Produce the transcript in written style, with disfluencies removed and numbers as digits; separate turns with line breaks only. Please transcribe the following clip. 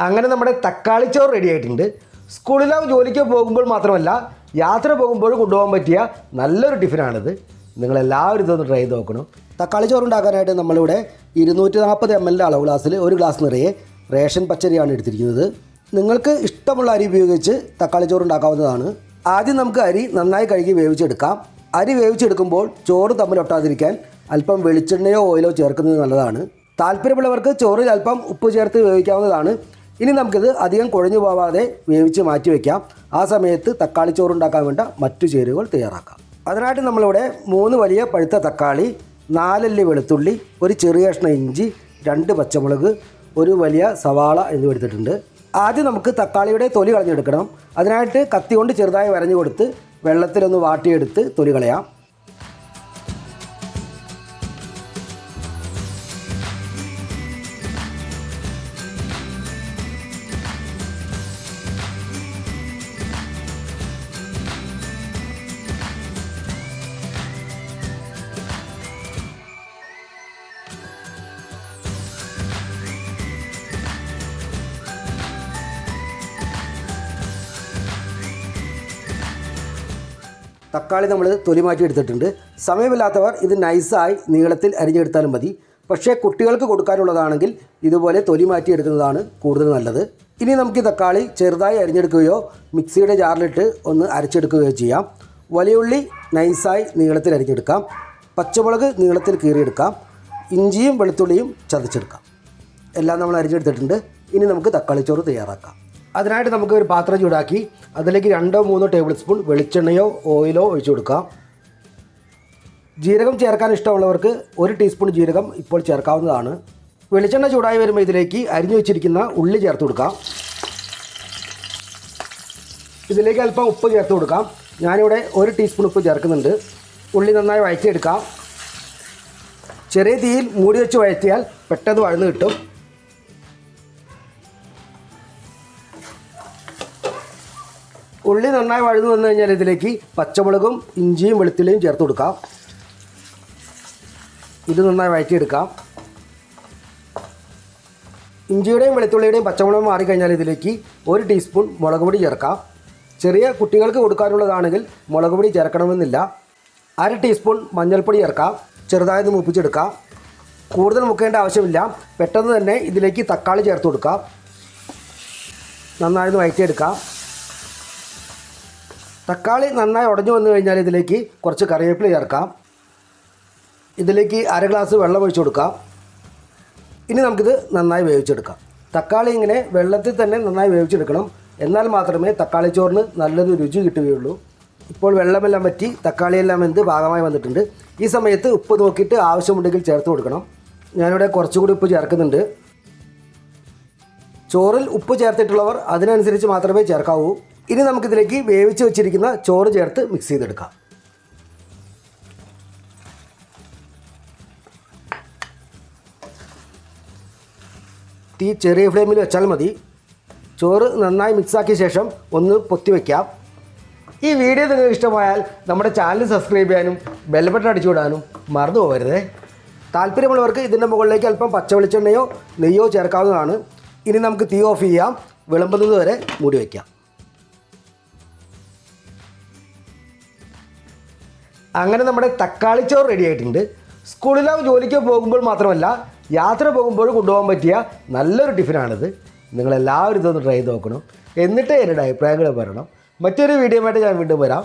അങ്ങനെ നമ്മുടെ തക്കാളിച്ചോറ് റെഡി ആയിട്ടുണ്ട്. സ്കൂളിലോ ജോലിക്കോ പോകുമ്പോൾ മാത്രമല്ല യാത്ര പോകുമ്പോഴും കൊണ്ടുപോകാൻ പറ്റിയ നല്ലൊരു ടിഫിനാണിത്. നിങ്ങളെല്ലാവരും ഇതൊന്ന് ട്രൈ ചെയ്ത് നോക്കണം. തക്കാളി ചോറ് ഉണ്ടാക്കാനായിട്ട് നമ്മളിവിടെ 240 ml അളവ് ഗ്ലാസ്സിൽ ഒരു ഗ്ലാസ് നിറയെ റേഷൻ പച്ചരിയാണ് എടുത്തിരിക്കുന്നത്. നിങ്ങൾക്ക് ഇഷ്ടമുള്ള അരി ഉപയോഗിച്ച് തക്കാളി ചോറ് ഉണ്ടാക്കാവുന്നതാണ്. ആദ്യം നമുക്ക് അരി നന്നായി കഴുകി വേവിച്ചെടുക്കാം. അരി വേവിച്ചെടുക്കുമ്പോൾ ചോറ് തമ്മിലൊട്ടാതിരിക്കാൻ അല്പം വെളിച്ചെണ്ണയോ ഓയിലോ ചേർക്കുന്നത് നല്ലതാണ്. താല്പര്യമുള്ളവർക്ക് ചോറിൽ അല്പം ഉപ്പ് ചേർത്ത് വേവിക്കാവുന്നതാണ്. ഇനി നമുക്കിത് അധികം കുഴഞ്ഞു പോവാതെ വേവിച്ച് മാറ്റി വയ്ക്കാം. ആ സമയത്ത് തക്കാളി ചോറുണ്ടാക്കാൻ വേണ്ട മറ്റു ചേരുവകൾ തയ്യാറാക്കാം. അതിനായിട്ട് നമ്മളിവിടെ 3 വലിയ പഴുത്ത തക്കാളി, 4 അല്ലി വെളുത്തുള്ളി, ഒരു ചെറിയ കഷ്ണം ഇഞ്ചി, 2 പച്ചമുളക്, ഒരു വലിയ സവാള എന്നിവ എടുത്തിട്ടുണ്ട്. ആദ്യം നമുക്ക് തക്കാളിയുടെ തൊലി കളഞ്ഞെടുക്കണം. അതിനായിട്ട് കത്തി കൊണ്ട് ചെറുതായി വരഞ്ഞു കൊടുത്ത് വെള്ളത്തിലൊന്ന് വാട്ടിയെടുത്ത് തൊലി കളയാം. തക്കാളി നമ്മൾ തൊലി മാറ്റി എടുത്തിട്ടുണ്ട്. സമയമില്ലാത്തവർ ഇത് നൈസായി നീളത്തിൽ അരിഞ്ഞെടുത്താലും മതി. പക്ഷേ കുട്ടികൾക്ക് കൊടുക്കാനുള്ളതാണെങ്കിൽ ഇതുപോലെ തൊലി മാറ്റി എടുക്കുന്നതാണ് കൂടുതൽ നല്ലത്. ഇനി നമുക്ക് ഈ തക്കാളി ചെറുതായി അരിഞ്ഞെടുക്കുകയോ മിക്സിയുടെ ജാറിലിട്ട് ഒന്ന് അരച്ചെടുക്കുകയോ ചെയ്യാം. വലിയ ഉള്ളി നൈസായി നീളത്തിൽ അരിഞ്ഞെടുക്കാം. പച്ചമുളക് നീളത്തിൽ കീറിയെടുക്കാം. ഇഞ്ചിയും വെളുത്തുള്ളിയും ചതച്ചെടുക്കാം. എല്ലാം നമ്മൾ അരിഞ്ഞെടുത്തിട്ടുണ്ട്. ഇനി നമുക്ക് തക്കാളി ചോറ് തയ്യാറാക്കാം. അതിനായിട്ട് നമുക്ക് ഒരു പാത്രം ചൂടാക്കി അതിലേക്ക് 2-3 ടേബിൾ സ്പൂൺ വെളിച്ചെണ്ണയോ ഓയിലോ ഒഴിച്ചു കൊടുക്കാം. ജീരകം ചേർക്കാൻ ഇഷ്ടമുള്ളവർക്ക് 1 ടീസ്പൂൺ ജീരകം ഇപ്പോൾ ചേർക്കാവുന്നതാണ്. വെളിച്ചെണ്ണ ചൂടായി വരുമ്പോൾ ഇതിലേക്ക് അരിഞ്ഞു വെച്ചിരിക്കുന്ന ഉള്ളി ചേർത്ത് കൊടുക്കാം. ഇതിലേക്ക് അല്പം ഉപ്പ് ചേർത്ത് കൊടുക്കാം. ഞാനിവിടെ 1 ടീസ്പൂൺ ഉപ്പ് ചേർക്കുന്നുണ്ട്. ഉള്ളി നന്നായി വഴറ്റിയെടുക്കാം. ചെറിയ തീയിൽ മൂടി വെച്ച് വഴറ്റിയാൽ പെട്ടെന്ന് വഴന്ന് കിട്ടും. ഉള്ളി നന്നായി വഴന്നു വന്നു കഴിഞ്ഞാൽ ഇതിലേക്ക് പച്ചമുളകും ഇഞ്ചിയും വെളുത്തുള്ളിയും ചേർത്ത് കൊടുക്കാം. ഇത് നന്നായി വഴറ്റിയെടുക്കാം. ഇഞ്ചിയുടെയും വെളുത്തുള്ളിയുടെയും പച്ചമുളകും മാറിക്കഴിഞ്ഞാൽ ഇതിലേക്ക് 1 ടീസ്പൂൺ മുളക് പൊടി ചേർക്കാം. ചെറിയ കുട്ടികൾക്ക് കൊടുക്കാനുള്ളതാണെങ്കിൽ മുളക് പൊടി ചേർക്കണമെന്നില്ല. 1/2 ടീസ്പൂൺ മഞ്ഞൾപ്പൊടി ചേർക്കാം. ചെറുതായത് മൂപ്പിച്ചെടുക്കാം. കൂടുതൽ മുക്കേണ്ട ആവശ്യമില്ല. പെട്ടെന്ന് തന്നെ ഇതിലേക്ക് തക്കാളി ചേർത്ത് കൊടുക്കാം. നന്നായി വഴറ്റിയെടുക്കാം. തക്കാളി നന്നായി ഉടഞ്ഞു വന്നു കഴിഞ്ഞാൽ ഇതിലേക്ക് കുറച്ച് കറിവേപ്പില ചേർക്കാം. ഇതിലേക്ക് 1/2 ഗ്ലാസ് വെള്ളം ഒഴിച്ചു കൊടുക്കാം. ഇനി നമുക്കിത് നന്നായി വേവിച്ചെടുക്കാം. തക്കാളി ഇങ്ങനെ വെള്ളത്തിൽ തന്നെ നന്നായി വേവിച്ചെടുക്കണം. എന്നാൽ മാത്രമേ തക്കാളി ചോറിന് നല്ലൊരു രുചി കിട്ടുകയുള്ളൂ. ഇപ്പോൾ വെള്ളമെല്ലാം വറ്റി തക്കാളിയെല്ലാം വെന്ത് പാകമായി വന്നിട്ടുണ്ട്. ഈ സമയത്ത് ഉപ്പ് നോക്കിയിട്ട് ആവശ്യമുണ്ടെങ്കിൽ ചേർത്ത് കൊടുക്കണം. ഞാനിവിടെ കുറച്ചുകൂടി ഉപ്പ് ചേർക്കുന്നുണ്ട്. ചോറിൽ ഉപ്പ് ചേർത്തിട്ടുള്ളവർ അതിനനുസരിച്ച് മാത്രമേ ചേർക്കാവൂ. ഇനി നമുക്കിതിലേക്ക് വേവിച്ച് വെച്ചിരിക്കുന്ന ചോറ് ചേർത്ത് മിക്സ് ചെയ്തെടുക്കാം. തീ ചെറിയ ഫ്ലെയിമിൽ വെച്ചാൽ മതി. ചോറ് നന്നായി മിക്സാക്കിയ ശേഷം ഒന്ന് പൊത്തി വയ്ക്കാം. ഈ വീഡിയോ നിങ്ങൾക്ക് ഇഷ്ടമായാൽ നമ്മുടെ ചാനൽ സബ്സ്ക്രൈബ് ചെയ്യാനും ബെൽ ബട്ടൺ അടിച്ചു വിടാനും മറന്നു പോകരുതേ. താല്പര്യമുള്ളവർക്ക് ഇതിൻ്റെ മുകളിലേക്ക് അല്പം പച്ച വെളിച്ചെണ്ണയോ നെയ്യോ ചേർക്കാവുന്നതാണ്. ഇനി നമുക്ക് തീ ഓഫ് ചെയ്യാം. വിളമ്പുന്നത് വരെ മൂടി വയ്ക്കാം. അങ്ങനെ നമ്മുടെ തക്കാളിച്ചോറ് റെഡി ആയിട്ടുണ്ട്. സ്കൂളിലോ ജോലിക്കോ പോകുമ്പോൾ മാത്രമല്ല യാത്ര പോകുമ്പോഴും കൊണ്ടുപോകാൻ പറ്റിയ നല്ലൊരു ടിഫിനാണിത്. നിങ്ങളെല്ലാവരും ഇതൊന്ന് ട്രൈ ചെയ്ത് നോക്കണം. എന്നിട്ട് എന്നോട് അഭിപ്രായങ്ങൾ പറയണം. മറ്റൊരു വീഡിയോ ആയിട്ട് ഞാൻ വീണ്ടും വരാം.